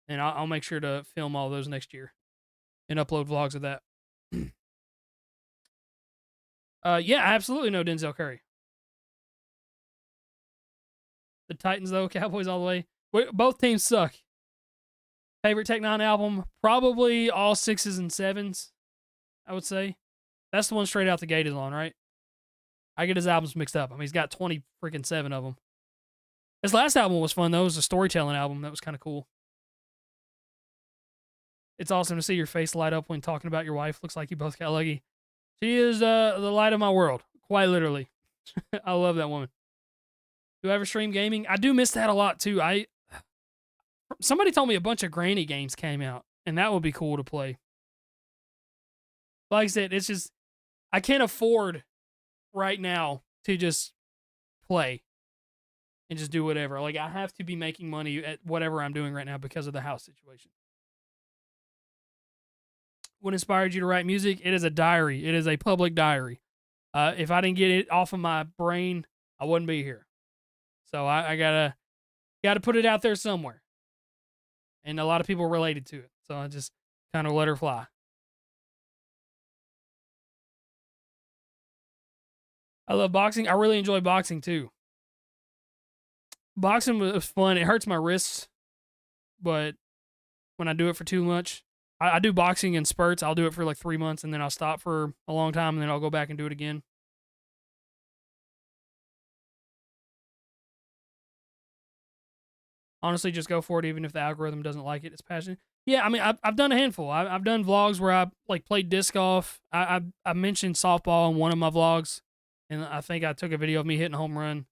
And I'll make sure to film all those next year and upload vlogs of that. Yeah, I absolutely know Denzel Curry. The Titans, though, Cowboys all the way. Both teams suck. Favorite Tech Nine album? Probably all 6s and 7s, I would say. That's the one straight out the gate is on, right? I get his albums mixed up. I mean, he's got 20 freaking 7 of them. His last album was fun, though. It was a storytelling album. That was kind of cool. It's awesome to see your face light up when talking about your wife. Looks like you both got lucky. She is the light of my world, quite literally. I love that woman. Do I ever stream gaming? I do miss that a lot too. Somebody told me a bunch of granny games came out, and that would be cool to play. Like I said, it's just I can't afford right now to just play and just do whatever. Like I have to be making money at whatever I'm doing right now because of the house situation. What inspired you to write music? It is a diary. It is a public diary. If I didn't get it off of my brain, I wouldn't be here. So I gotta put it out there somewhere. And a lot of people related to it. So I just kind of let her fly. I love boxing. I really enjoy boxing too. Boxing was fun. It hurts my wrists, but when I do it for too much, I do boxing in spurts. I'll do it for like 3 months and then I'll stop for a long time and then I'll go back and do it again. Honestly, just go for it, even if the algorithm doesn't like it. It's passion. Yeah, I mean, I've done a handful. I've done vlogs where I like played disc golf. I mentioned softball in one of my vlogs, and I think I took a video of me hitting a home run.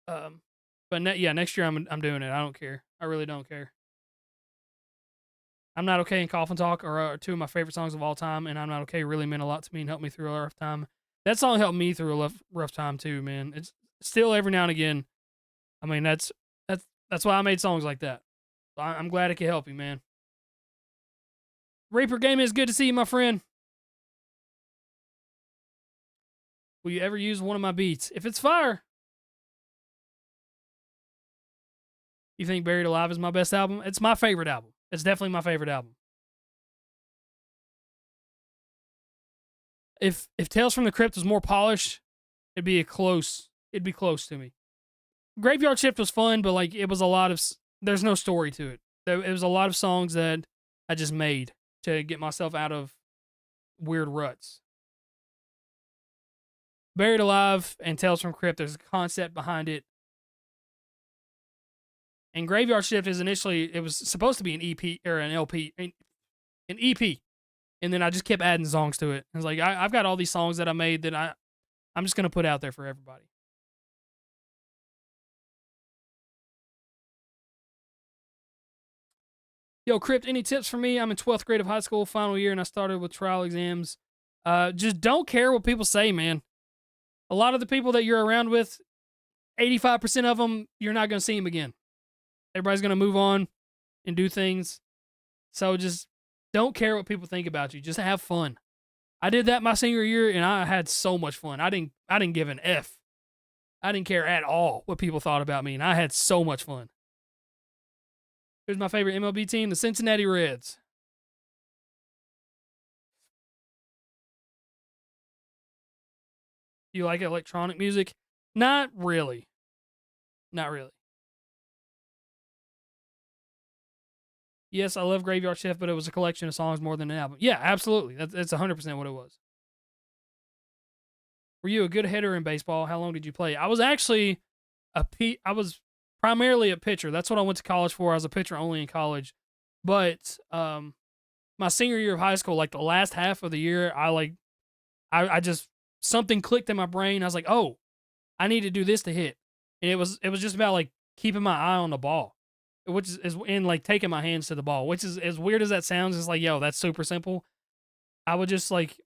But next year I'm doing it. I don't care. I really don't care. I'm Not Okay and Coffin Talk are 2 of my favorite songs of all time, and I'm Not Okay really meant a lot to me and helped me through a rough time. That song helped me through a rough time too, man. It's still every now and again. I mean, that's why I made songs like that. So I'm glad it can help you, man. Reaper Gaming, is good to see you, my friend. Will you ever use one of my beats? If it's fire. You think Buried Alive is my best album? It's my favorite album. It's definitely my favorite album. If Tales from the Crypt was more polished, it'd be a close it'd be close to me. Graveyard Shift was fun, but like it was a lot of there's no story to it. It was a lot of songs that I just made to get myself out of weird ruts. Buried Alive and Tales from Crypt, there's a concept behind it. And Graveyard Shift is initially, it was supposed to be an EP or an LP, an EP. And then I just kept adding songs to it. I was like, I've got all these songs that I made that I'm just going to put out there for everybody. Yo, Crypt, any tips for me? I'm in 12th grade of high school, final year, and I started with trial exams. Just don't care what people say, man. A lot of the people that you're around with, 85% of them, you're not going to see them again. Everybody's going to move on and do things. So just don't care what people think about you. Just have fun. I did that my senior year, and I had so much fun. I didn't give an F. I didn't care at all what people thought about me, and I had so much fun. Here's my favorite MLB team, the Cincinnati Reds. You like electronic music? Not really. Not really. Yes, I love Graveyard Shift, but it was a collection of songs more than an album. Yeah, absolutely. That's 100% what it was. Were you a good hitter in baseball? How long did you play? I was actually I was primarily a pitcher. That's what I went to college for. I was a pitcher only in college. But my senior year of high school, like the last half of the year, I just something clicked in my brain. I was like, oh, I need to do this to hit. And it was just about like keeping my eye on the ball, which is and like taking my hands to the ball, which is as weird as that sounds. It's like, yo, that's super simple. I would just like,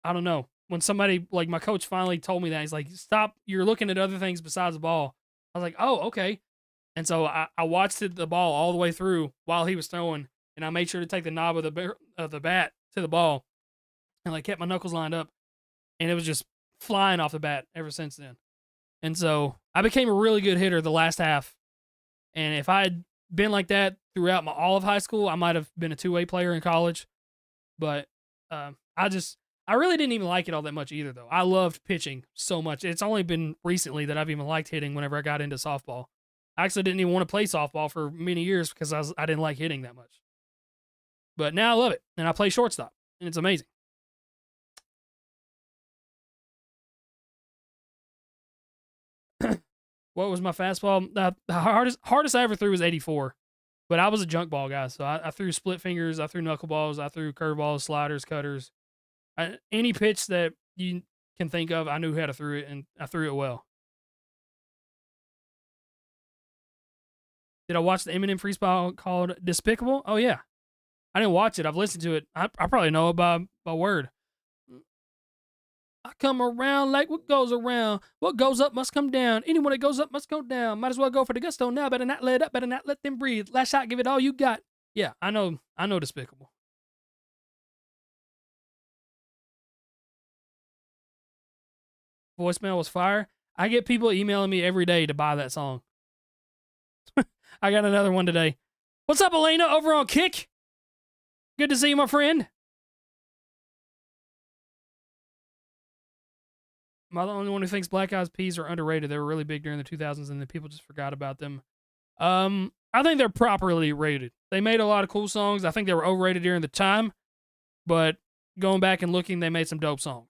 I don't know. When somebody, like my coach finally told me that, he's like, stop, you're looking at other things besides the ball. I was like, oh, okay. And so I watched the ball all the way through while he was throwing, and I made sure to take the knob of the bat to the ball, and like kept my knuckles lined up, and it was just flying off the bat ever since then. And so I became a really good hitter the last half. And if I had been like that throughout all of high school, I might have been a two-way player in college. But I really didn't even like it all that much either, though. I loved pitching so much. It's only been recently that I've even liked hitting whenever I got into softball. I actually didn't even want to play softball for many years because I didn't like hitting that much. But now I love it, and I play shortstop, and it's amazing. What was my fastball? The hardest I ever threw was 84, but I was a junk ball guy, so I threw split fingers, I threw knuckleballs, I threw curveballs, sliders, cutters. Any pitch that you can think of, I knew how to throw it, and I threw it well. Did I watch the Eminem freestyle called Despicable? Oh, yeah. I didn't watch it. I've listened to it. I probably know it by word. I come around like what goes around. What goes up must come down. Anyone that goes up must go down. Might as well go for the gusto now. Better not let up. Better not let them breathe. Last shot, give it all you got. Yeah, I know Despicable. Voicemail was fire. I get people emailing me every day to buy that song. I got another one today. What's up, Elena, over on Kick? Good to see you, my friend. Am I the only one who thinks Black Eyed Peas are underrated? They were really big during the 2000s, and then people just forgot about them. I think they're properly rated. They made a lot of cool songs. I think they were overrated during the time, but going back and looking, they made some dope songs.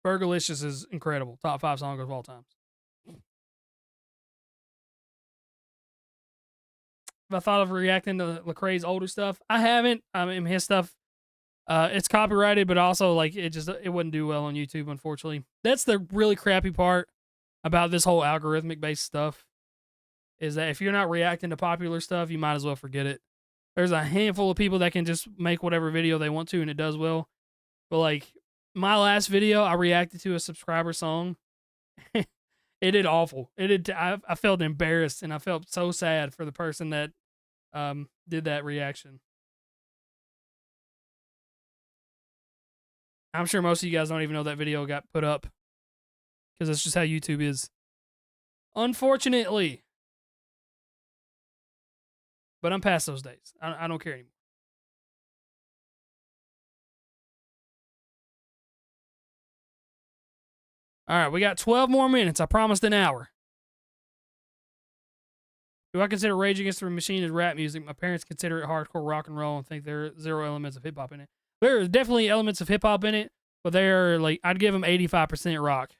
Burgerlicious is incredible. Top 5 song of all time. Have I thought of reacting to Lecrae's older stuff? I haven't. I mean, his stuff, it's copyrighted, but also like it wouldn't do well on YouTube, unfortunately. That's the really crappy part about this whole algorithmic based stuff, is that if you're not reacting to popular stuff, you might as well forget it. There's a handful of people that can just make whatever video they want to, and it does well. But like my last video, I reacted to a subscriber song. It did awful. I felt embarrassed, and I felt so sad for the person that did that reaction. I'm sure most of you guys don't even know that video got put up, because that's just how YouTube is, unfortunately. But I'm past those days. I don't care anymore. All right, we got 12 more minutes. I promised an hour. Do I consider Rage Against the Machine as rap music? My parents consider it hardcore rock and roll and think there are zero elements of hip hop in it. There are definitely elements of hip hop in it, but they're like, I'd give them 85% rock.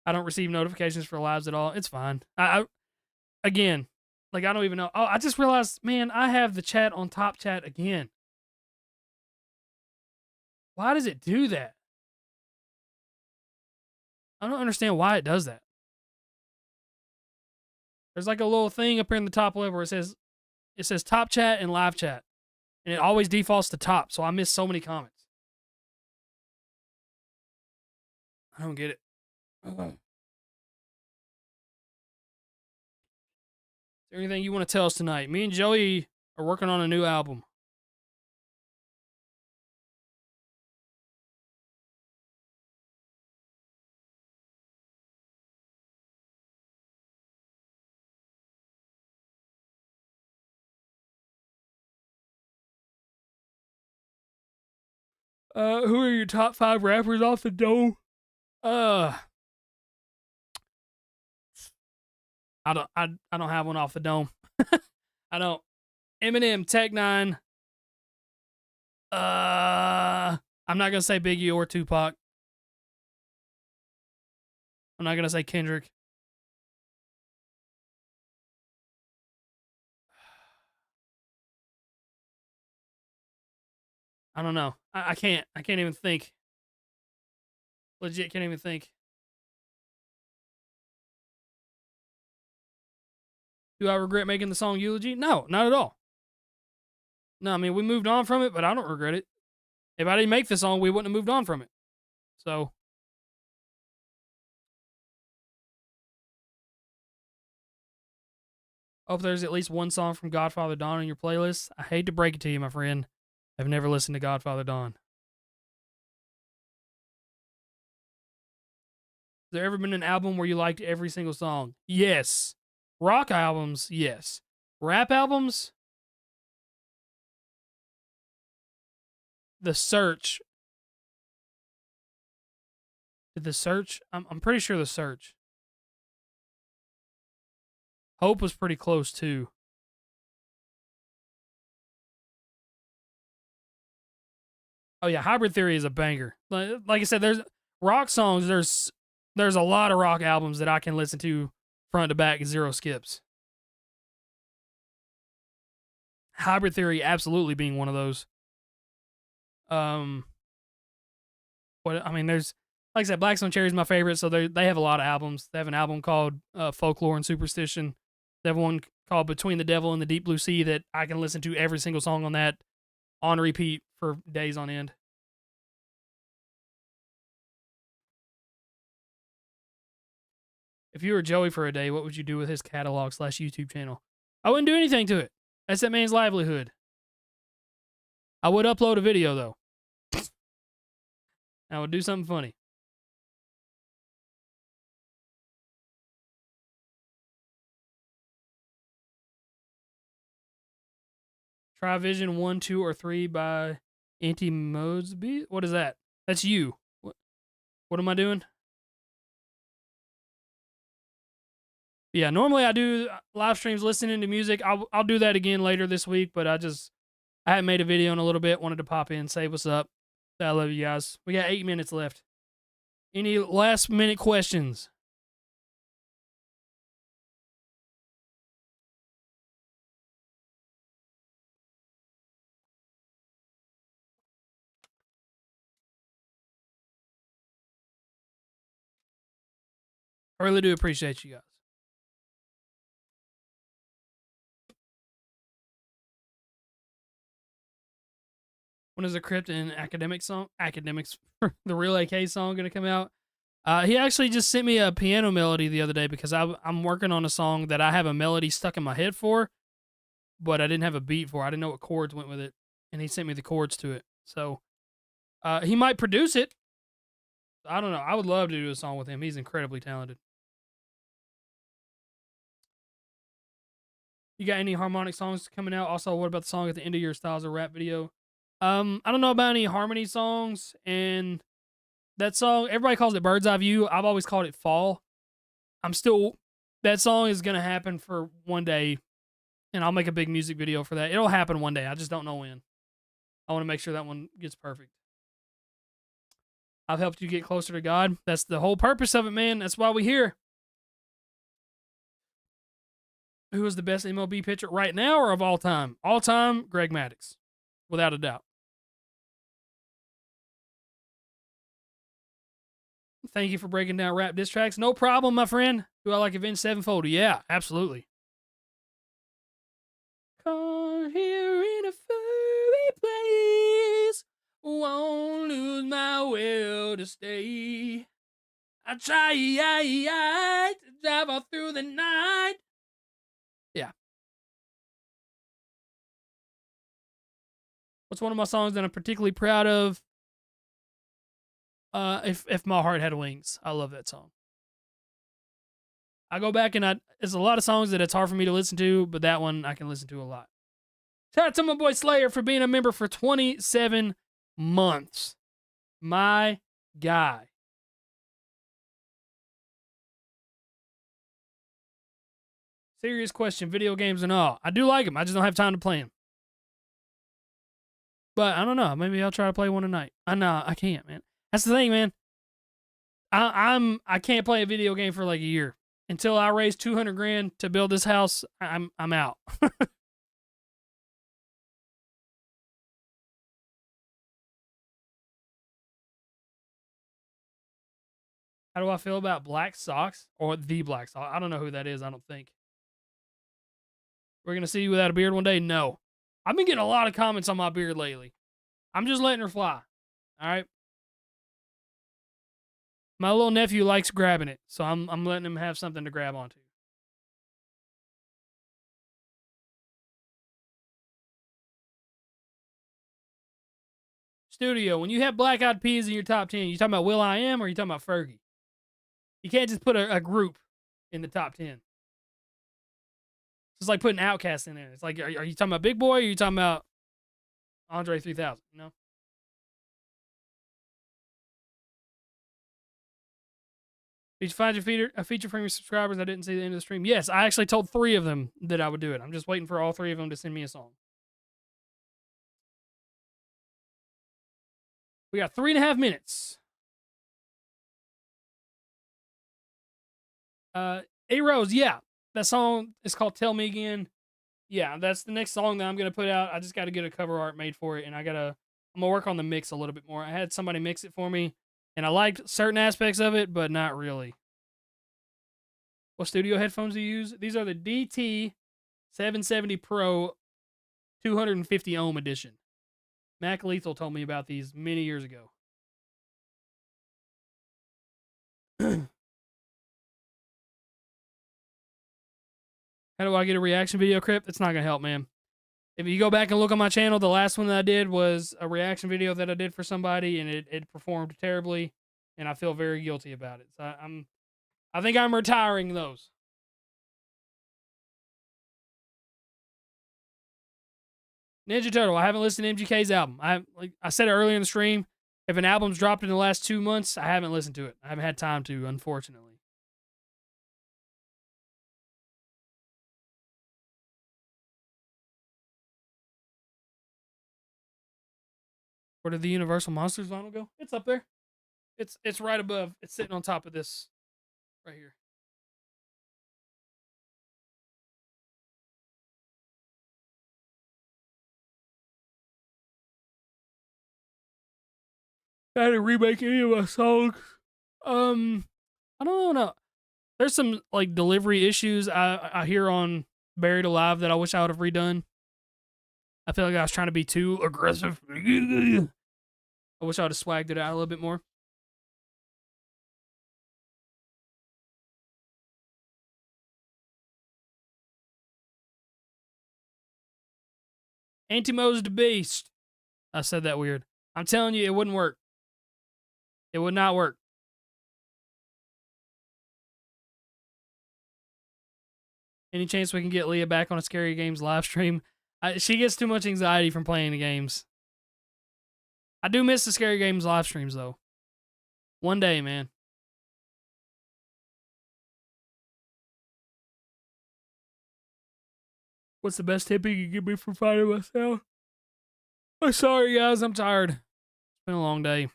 I don't receive notifications for lives at all. It's fine. Again, like I don't even know. Oh, I just realized, man, I have the chat on top chat again. Why does it do that? I don't understand why it does that. There's like a little thing up here in the top left where it says top chat and live chat, and it always defaults to top. So I miss so many comments. I don't get it. Is there anything you want to tell us tonight? Me and Joey are working on a new album. Who are your top 5 rappers off the dome? I don't have one off the dome. I don't. Eminem, Tech Nine. I'm not gonna say Biggie or Tupac. I'm not gonna say Kendrick. I don't know. I can't. I can't even think. Legit, can't even think. Do I regret making the song Eulogy? No, not at all. No, I mean, we moved on from it, but I don't regret it. If I didn't make the song, we wouldn't have moved on from it. So, hope there's at least one song from Godfather Dawn on your playlist. I hate to break it to you, my friend. I've never listened to Godfather Dawn. Has there ever been an album where you liked every single song? Yes. Rock albums, yes. Rap albums? The Search. Did The Search? I'm pretty sure The Search. Hope was pretty close too. Oh yeah, Hybrid Theory is a banger. Like I said, there's rock songs. There's a lot of rock albums that I can listen to front to back, zero skips. Hybrid Theory absolutely being one of those. What I mean, there's like I said, Black Stone Cherry is my favorite. So they have a lot of albums. They have an album called Folklore and Superstition. They have one called Between the Devil and the Deep Blue Sea that I can listen to every single song on that on repeat for days on end. If you were Joey for a day, what would you do with his catalog / YouTube channel? I wouldn't do anything to it. That's that man's livelihood. I would upload a video though. I would do something funny. Try Vision 1, 2, or 3 by Anti Mosby. What is that? That's you. What am I doing? Yeah, normally I do live streams listening to music. I'll do that again later this week, but I haven't made a video in a little bit. Wanted to pop in, say what's up. I love you guys. We got 8 minutes left. Any last minute questions? I really do appreciate you guys. When is the Crypt and Academics, the Real AK song going to come out? He actually just sent me a piano melody the other day because I'm working on a song that I have a melody stuck in my head for, but I didn't have a beat for. I didn't know what chords went with it, and he sent me the chords to it. So he might produce it. I don't know. I would love to do a song with him. He's incredibly talented. You got any harmonic songs coming out? Also, what about the song at the end of your Styles of Rap video? I don't know about any harmony songs, and That song, everybody calls it Bird's Eye View. I've always called it Fall. That song is going to happen for one day, and I'll make a big music video for that. It'll happen one day. I just don't know when. I want to make sure that one gets perfect. I've helped you get closer to God. That's the whole purpose of it, man. That's why we're here. Who is the best MLB pitcher right now or of all time? All time, Greg Maddux, without a doubt. Thank you for breaking down rap diss tracks. No problem, my friend. Do I like Avenged Sevenfold? Yeah, absolutely. Caught here in a furry place, won't lose my will to stay. I try to drive all through the night. Yeah. What's one of my songs that I'm particularly proud of? If My Heart Had Wings. I love that song. I go back and there's a lot of songs that it's hard for me to listen to, but that one I can listen to a lot. Shout out to my boy Slayer for being a member for 27 months. My guy. Serious question, video games and all. I do like them. I just don't have time to play them. But I don't know. Maybe I'll try to play one tonight. No, I can't, man. That's the thing, man. I can't play a video game for like a year. Until I raise 200 grand to build this house, I'm out. How do I feel about Black Socks? Or the Black Socks? I don't know who that is, I don't think. We're going to see you without a beard one day? No. I've been getting a lot of comments on my beard lately. I'm just letting her fly. All right? My little nephew likes grabbing it, so I'm letting him have something to grab onto. Studio, when you have Black Eyed Peas in your top 10, you talking about Will I Am or you talking about Fergie? You can't just put a group in the top 10. It's like putting Outkast in there. It's like, are you talking about Big Boy or are you talking about Andre 3000? You know? Did you find a feature from your subscribers? I didn't see the end of the stream. Yes, I actually told 3 of them that I would do it. I'm just waiting for all 3 of them to send me a song. We got 3.5 minutes. A-Rose, yeah. That song is called Tell Me Again. Yeah, that's the next song that I'm going to put out. I just got to get a cover art made for it, and I'm going to work on the mix a little bit more. I had somebody mix it for me, and I liked certain aspects of it, but not really. What studio headphones do you use? These are the DT 770 Pro 250 ohm edition. Mac Lethal told me about these many years ago. How do I get a reaction video, Crypt? It's not going to help, man. If you go back and look on my channel, the last one that I did was a reaction video that I did for somebody, and it performed terribly, and I feel very guilty about it. So I think I'm retiring those. Ninja Turtle, I haven't listened to MGK's album. Like I said it earlier in the stream, if an album's dropped in the last 2 months, I haven't listened to it. I haven't had time to, unfortunately. Where did the Universal Monsters vinyl go? It's up there. It's right above. It's sitting on top of this right here. I had to remake any of my songs. I don't know. There's some like delivery issues I hear on Buried Alive that I wish I would have redone. I feel like I was trying to be too aggressive. I wish I would have swagged it out a little bit more. Anti-Mose the Beast. I said that weird. I'm telling you, it wouldn't work. It would not work. Any chance we can get Leah back on a Scary Games live stream? She gets too much anxiety from playing the games. I do miss the Scary Games live streams, though. One day, man. What's the best tip you can give me for finding myself? I'm sorry, guys. I'm tired. It's been a long day.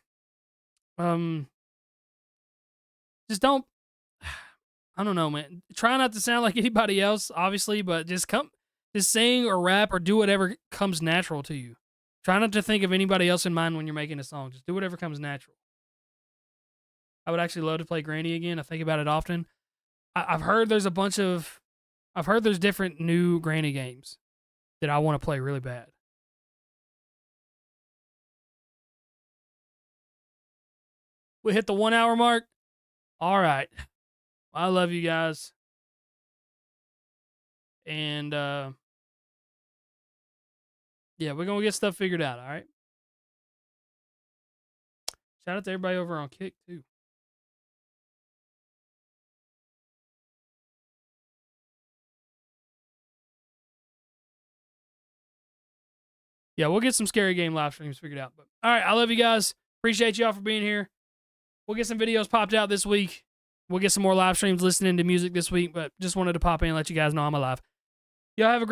Just don't. I don't know, man. Try not to sound like anybody else, obviously, but just sing or rap or do whatever comes natural to you. Try not to think of anybody else in mind when you're making a song. Just do whatever comes natural. I would actually love to play Granny again. I think about it often. I've heard there's different new Granny games that I want to play really bad. We hit the 1 hour mark. All right. I love you guys. And yeah, we're going to get stuff figured out, all right? Shout out to everybody over on Kick, too. Yeah, we'll get some scary game live streams figured out. But all right, I love you guys. Appreciate y'all for being here. We'll get some videos popped out this week. We'll get some more live streams listening to music this week, but just wanted to pop in and let you guys know I'm alive. Y'all have a great